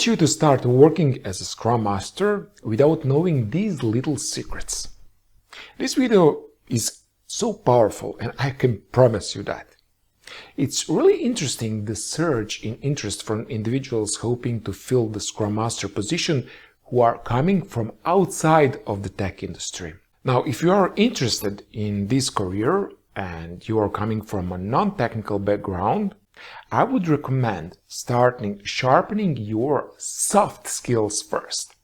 want you to start working as a Scrum Master without knowing these little secrets. This video is so powerful, and I can promise you that. It's really interesting, the surge in interest from individuals hoping to fill the Scrum Master position who are coming from outside of the tech industry. Now, if you are interested in this career and you are coming from a non-technical background, I would recommend starting sharpening your soft skills first.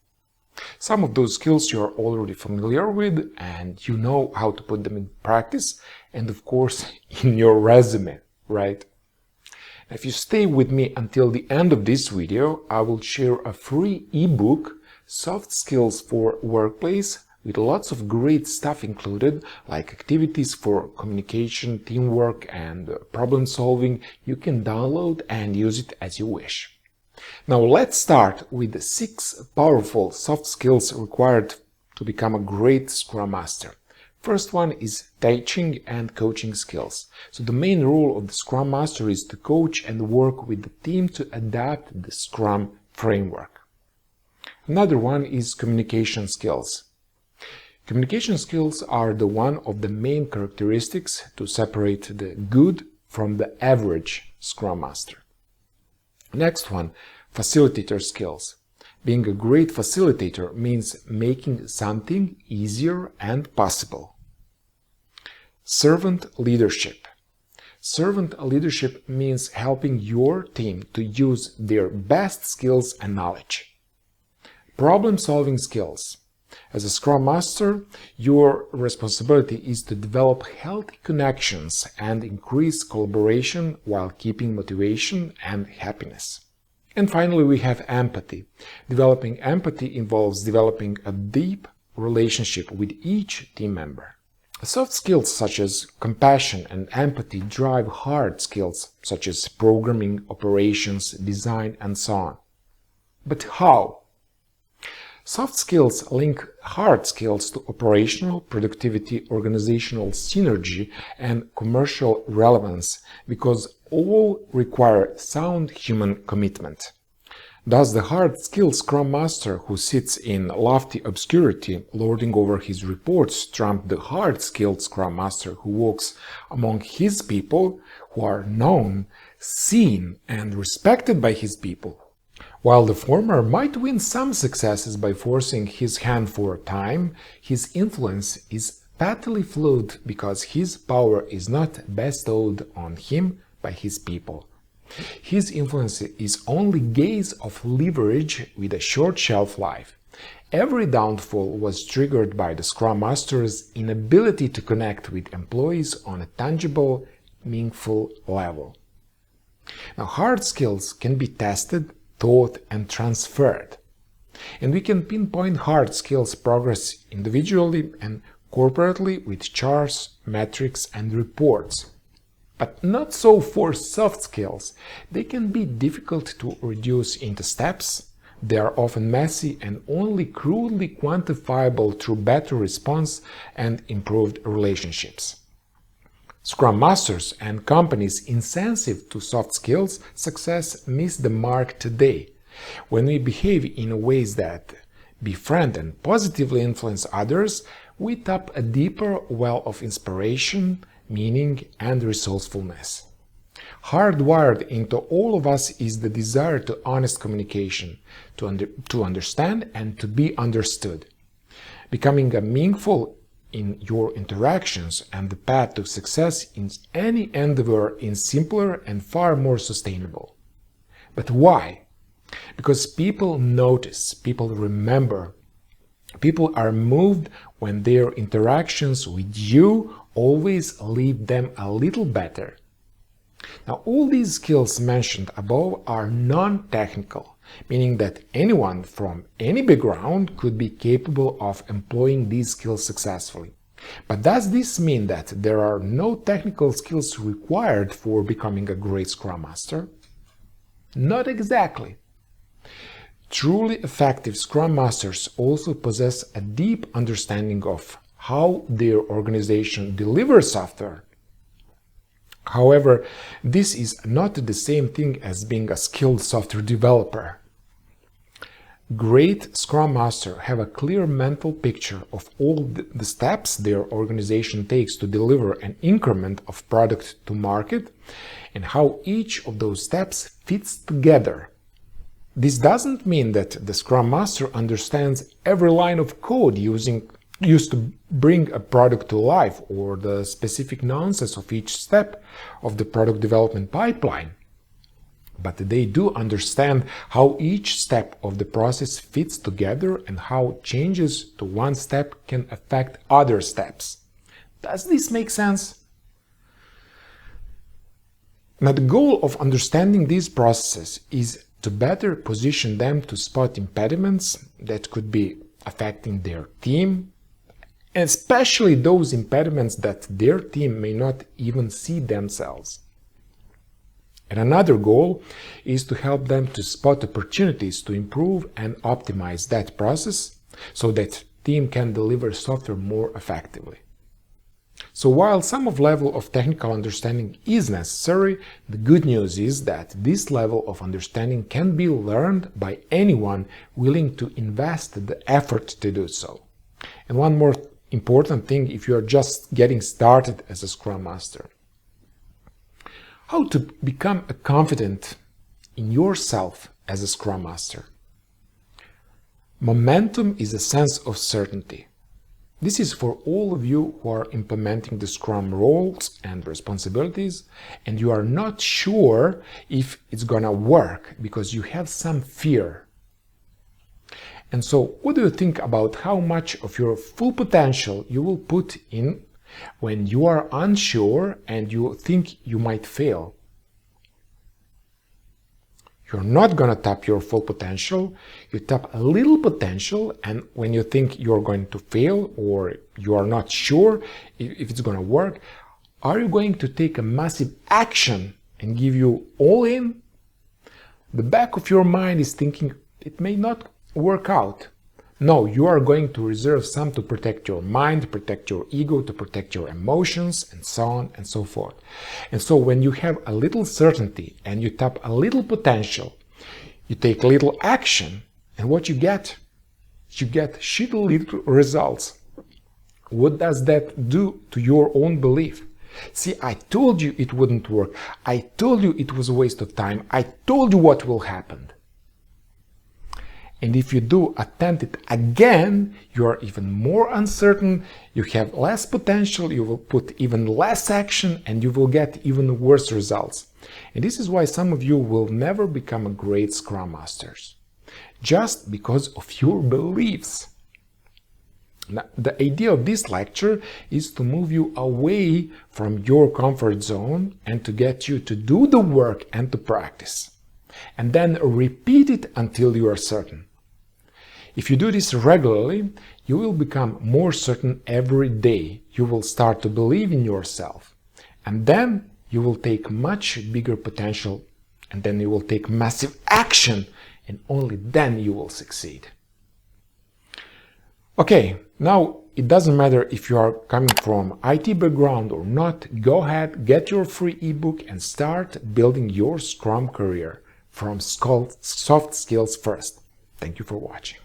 Some of those skills you are already familiar with and you know how to put them in practice and of course in your resume, right? If you stay with me until the end of this video, I will share a free ebook, Soft Skills for Workplace, with lots of great stuff included, like activities for communication, teamwork, and problem solving. You can download and use it as you wish. Now let's start with the 6 powerful soft skills required to become a great Scrum Master. First one is teaching and coaching skills. So the main role of the Scrum Master is to coach and work with the team to adapt the Scrum framework. Another one is communication skills. Communication skills are one of the main characteristics to separate the good from the average Scrum Master. Next one, facilitator skills. Being a great facilitator means making something easier and possible. Servant leadership. Servant leadership means helping your team to use their best skills and knowledge. Problem-solving skills. As a Scrum Master, your responsibility is to develop healthy connections and increase collaboration while keeping motivation and happiness. And finally, we have empathy. Developing empathy involves developing a deep relationship with each team member. Soft skills such as compassion and empathy drive hard skills such as programming, operations, design, and so on. But how? Soft skills link hard skills to operational productivity, organizational synergy, and commercial relevance because all require sound human commitment. Does the hard skilled Scrum Master who sits in lofty obscurity, lording over his reports, trump the hard skilled Scrum Master who walks among his people, who are known, seen, and respected by his people? While the former might win some successes by forcing his hand for a time, his influence is fatally flawed because his power is not bestowed on him by his people. His influence is only gaze of leverage with a short shelf life. Every downfall was triggered by the Scrum Master's inability to connect with employees on a tangible, meaningful level. Now, hard skills can be tested, taught, and transferred. And we can pinpoint hard skills progress individually and corporately with charts, metrics, and reports. But not so for soft skills. They can be difficult to reduce into steps. They are often messy and only crudely quantifiable through better response and improved relationships. Scrum Masters and companies insensitive to soft skills success miss the mark today. When we behave in ways that befriend and positively influence others, we tap a deeper well of inspiration, meaning, and resourcefulness. Hardwired into all of us is the desire to honest communication, to understand and to be understood. Becoming a meaningful in your interactions and the path to success in any endeavor is simpler and far more sustainable. But why? Because people notice, people remember, people are moved when their interactions with you always leave them a little better. Now, all these skills mentioned above are non-technical, meaning that anyone from any background could be capable of employing these skills successfully. But does this mean that there are no technical skills required for becoming a great Scrum Master? Not exactly. Truly effective Scrum Masters also possess a deep understanding of how their organization delivers software. However, this is not the same thing as being a skilled software developer. Great Scrum Master have a clear mental picture of all the steps their organization takes to deliver an increment of product to market and how each of those steps fits together. This doesn't mean that the Scrum Master understands every line of code used to bring a product to life or the specific nuances of each step of the product development pipeline. But they do understand how each step of the process fits together and how changes to one step can affect other steps. Does this make sense? Now, the goal of understanding these processes is to better position them to spot impediments that could be affecting their team, especially those impediments that their team may not even see themselves. And another goal is to help them to spot opportunities to improve and optimize that process so that team can deliver software more effectively. So while some level of technical understanding is necessary, the good news is that this level of understanding can be learned by anyone willing to invest the effort to do so. And one more important thing if you are just getting started as a Scrum Master. How to become confident in yourself as a Scrum Master. Momentum is a sense of certainty. This is for all of you who are implementing the Scrum roles and responsibilities, and you are not sure if it's gonna work because you have some fear. And so, what do you think about how much of your full potential you will put in when you are unsure and you think you might fail? You're not going to tap your full potential, you tap a little potential, and when you think you're going to fail or you are not sure if it's going to work, are you going to take a massive action and give you all in? The back of your mind is thinking it may not work out. No, you are going to reserve some to protect your mind, protect your ego, to protect your emotions, and so on and so forth. And so when you have a little certainty and you tap a little potential, you take little action, and what you get? You get shitty little results. What does that do to your own belief? See, I told you it wouldn't work. I told you it was a waste of time. I told you what will happen. And if you do attempt it again, you are even more uncertain, you have less potential, you will put even less action, and you will get even worse results. And this is why some of you will never become a great Scrum Masters, just because of your beliefs. Now, the idea of this lecture is to move you away from your comfort zone and to get you to do the work and to practice. And then repeat it until you are certain. If you do this regularly, you will become more certain every day. You will start to believe in yourself. And then you will take much bigger potential, and then you will take massive action, and only then you will succeed. Okay, now it doesn't matter if you are coming from IT background or not, go ahead, get your free ebook and start building your Scrum career from soft skills first. Thank you for watching.